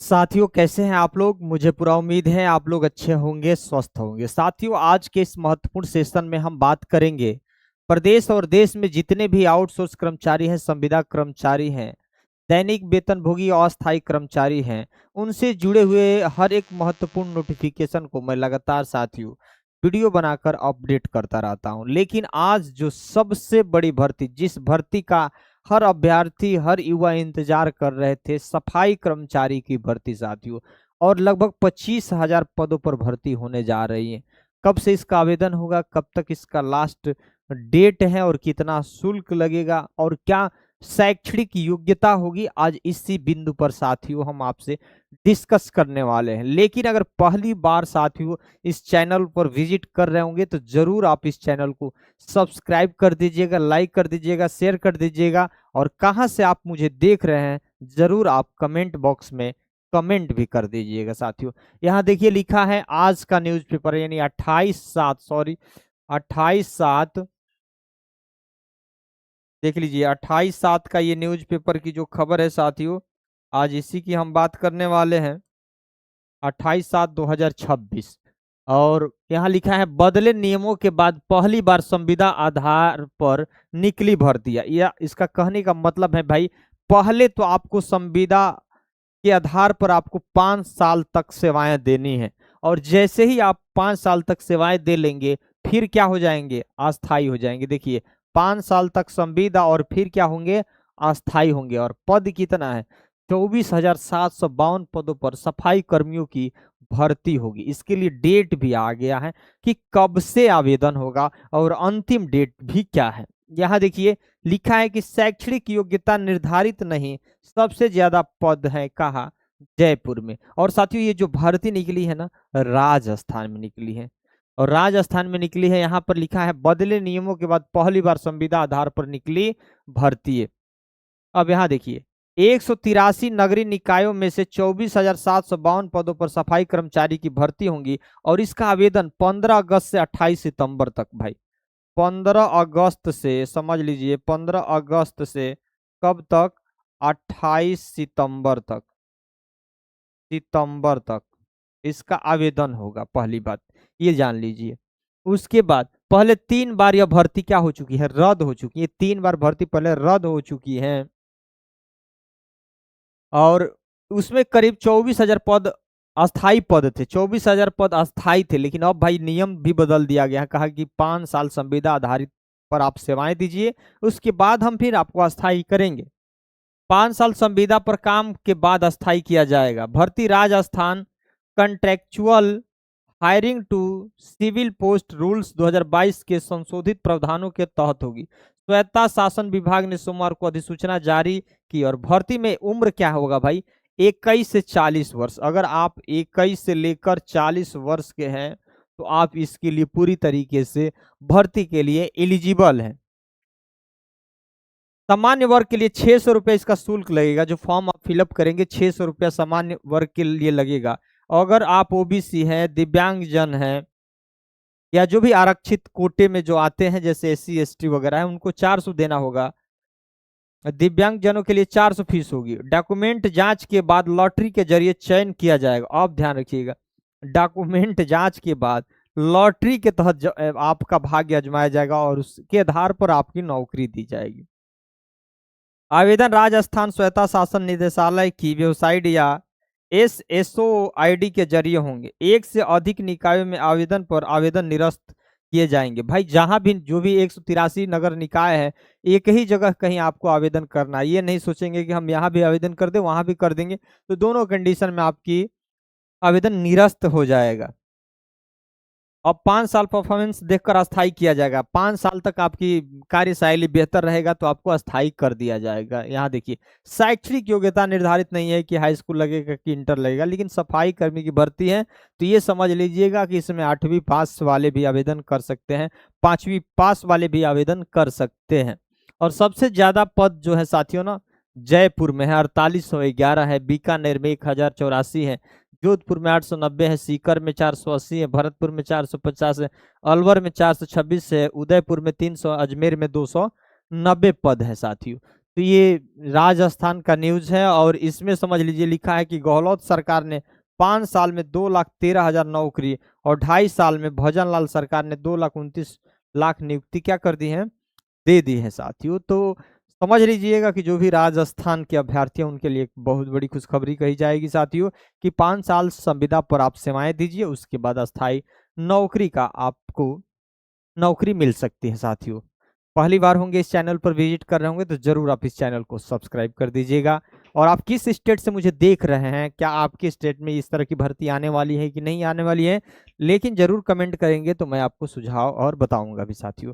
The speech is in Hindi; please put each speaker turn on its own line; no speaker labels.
साथियों, कैसे हैं आप लोग। मुझे पूरा उम्मीद है आप लोग अच्छे होंगे, स्वस्थ होंगे। साथियों, आज के इस महत्वपूर्ण सेशन में हम बात करेंगे प्रदेश और देश में जितने भी आउटसोर्स कर्मचारी हैं, संविदा कर्मचारी हैं, दैनिक वेतनभोगी अस्थायी कर्मचारी हैं, उनसे जुड़े हुए हर एक महत्वपूर्ण नोटिफिकेशन को मैं लगातार साथियों वीडियो बनाकर अपडेट करता रहता हूं। लेकिन आज जो सबसे बड़ी भर्ती, जिस भर्ती का हर अभ्यर्थी, हर युवा इंतजार कर रहे थे, सफाई कर्मचारी की भर्ती साथियों, और लगभग 25,000 पदों पर भर्ती होने जा रही है। कब से इसका आवेदन होगा, कब तक इसका लास्ट डेट है और कितना शुल्क लगेगा और क्या शैक्षणिक योग्यता होगी, आज इसी बिंदु पर साथियों हम आपसे डिस्कस करने वाले हैं। लेकिन अगर पहली बार साथियों इस चैनल पर विजिट कर रहे होंगे तो जरूर आप इस चैनल को सब्सक्राइब कर दीजिएगा, लाइक कर दीजिएगा, शेयर कर दीजिएगा। और कहां से आप मुझे देख रहे हैं जरूर आप कमेंट बॉक्स में कमेंट भी कर दीजिएगा साथियों। यहाँ देखिए लिखा है आज का न्यूज़पेपर, यानी 28/7 देख लीजिए 28/7 का ये न्यूज़पेपर की जो खबर है साथियों, आज इसी की हम बात करने वाले हैं। 28/7/2026। और यहाँ लिखा है बदले नियमों के बाद पहली बार संविदा आधार पर निकली भर्तियां। या इसका कहने का मतलब है भाई, पहले तो आपको संविदा के आधार पर आपको 5 साल तक सेवाएं देनी है, और जैसे ही आप 5 साल तक सेवाएं दे लेंगे फिर क्या हो जाएंगे, अस्थायी हो जाएंगे। देखिए 5 साल तक संविदा और फिर क्या होंगे, अस्थायी होंगे। और पद कितना है, 24,752 पदों पर सफाई कर्मियों की भर्ती होगी। इसके लिए डेट भी आ गया है कि कब से आवेदन होगा और अंतिम डेट भी क्या है। यहाँ देखिए लिखा है कि शैक्षणिक योग्यता निर्धारित नहीं, सबसे ज्यादा पद है कहा, जयपुर में। और साथियों ये जो भर्ती निकली है ना, राजस्थान में निकली है। और राजस्थान में निकली है, यहाँ पर लिखा है बदले नियमों के बाद पहली बार संविदा आधार पर निकली भर्ती है। अब यहाँ देखिए 183 नगरीय निकायों में से 24,752 पदों पर सफाई कर्मचारी की भर्ती होंगी। और इसका आवेदन 15 अगस्त से 28 सितंबर तक भाई, 15 अगस्त से समझ लीजिए, 15 अगस्त से कब तक, 28 सितंबर तक इसका आवेदन होगा। पहली बात ये जान लीजिए। उसके बाद पहले 3 बार यह भर्ती क्या हो चुकी है, रद्द हो चुकी है। 3 बार भर्ती पहले रद्द हो चुकी है। और उसमें करीब 24,000 पद अस्थाई पद थे, 24,000 पद अस्थाई थे। लेकिन अब भाई नियम भी बदल दिया गया है, कहा कि 5 साल संविदा आधारित पर आप सेवाएं दीजिए, उसके बाद हम फिर आपको अस्थाई करेंगे। 5 साल संविदा पर काम के बाद अस्थाई किया जाएगा। भर्ती Rajasthan contractual hiring to civil post rules 2022 के संशोधित प्रावधानों के तहत होगी। स्वायत्ता शासन विभाग ने सोमवार को अधिसूचना जारी की। और भर्ती में उम्र क्या होगा भाई, 21 से 40 वर्ष। अगर आप 21 से लेकर 40 वर्ष के हैं तो आप इसके लिए पूरी तरीके से भर्ती के लिए एलिजिबल हैं। सामान्य वर्ग के लिए 600 रुपये इसका शुल्क लगेगा। जो फॉर्म आप फिलअप करेंगे 600 रुपया सामान्य वर्ग के लिए लगेगा। अगर आप ओबीसी हैं, दिव्यांगजन हैं, या जो भी आरक्षित कोटे में जो आते हैं जैसे एससी एसटी वगैरह है, उनको 400 देना होगा। दिव्यांगजनों के लिए 400 फीस होगी। डॉक्यूमेंट जांच के बाद लॉटरी के जरिए चयन किया जाएगा। आप ध्यान रखिएगा, डॉक्यूमेंट जांच के बाद लॉटरी के तहत आपका भाग्य आजमाया जाएगा और उसके आधार पर आपकी नौकरी दी जाएगी। आवेदन राजस्थान स्वायत्ता शासन निदेशालय की वेबसाइट या SSO ID के जरिए होंगे। एक से अधिक निकायों में आवेदन पर आवेदन निरस्त किए जाएंगे। भाई जहां भी जो भी 183 नगर निकाय है, एक ही जगह कहीं आपको आवेदन करना है। ये नहीं सोचेंगे कि हम यहाँ भी आवेदन कर दें वहां भी कर देंगे, तो दोनों कंडीशन में आपकी आवेदन निरस्त हो जाएगा। अब 5 साल परफॉर्मेंस देखकर अस्थायी किया जाएगा। 5 साल तक आपकी कार्यशैली बेहतर रहेगा तो आपको अस्थायी कर दिया जाएगा। यहाँ देखिए शैक्षणिक योग्यता निर्धारित नहीं है कि हाई स्कूल लगेगा कि इंटर लगेगा, लेकिन सफाई कर्मी की भर्ती है तो ये समझ लीजिएगा कि इसमें 8वीं पास वाले भी आवेदन कर सकते हैं, 5वीं पास वाले भी आवेदन कर सकते हैं। और सबसे ज्यादा पद जो है साथियों ना, जयपुर में है 4811 है, बीकानेर में 1084 है, जोधपुर में 890 है, सीकर में 480 है, भरतपुर में 450 है, अलवर में 426 है, उदयपुर में 300, अजमेर में 290 पद है साथियों। तो ये राजस्थान का न्यूज है और इसमें समझ लीजिए लिखा है कि गहलोत सरकार ने 5 साल में 2,13,000 नौकरी और 2.5 साल में भजन लाल सरकार ने 2,29,00,000 नियुक्ति क्या कर दी है, दे दी है साथियों। तो समझ लीजिएगा कि जो भी राजस्थान के अभ्यर्थी हैं उनके लिए एक बहुत बड़ी खुशखबरी कही जाएगी साथियों कि 5 साल संविदा पर आप सेवाएं दीजिए, उसके बाद अस्थायी नौकरी का आपको नौकरी मिल सकती है साथियों। पहली बार होंगे इस चैनल पर विजिट कर रहे होंगे तो जरूर आप इस चैनल को सब्सक्राइब कर दीजिएगा। और आप किस स्टेट से मुझे देख रहे हैं, क्या आपके स्टेट में इस तरह की भर्ती आने वाली है कि नहीं आने वाली है, लेकिन जरूर कमेंट करेंगे तो मैं आपको सुझाव और बताऊंगा भी साथियों।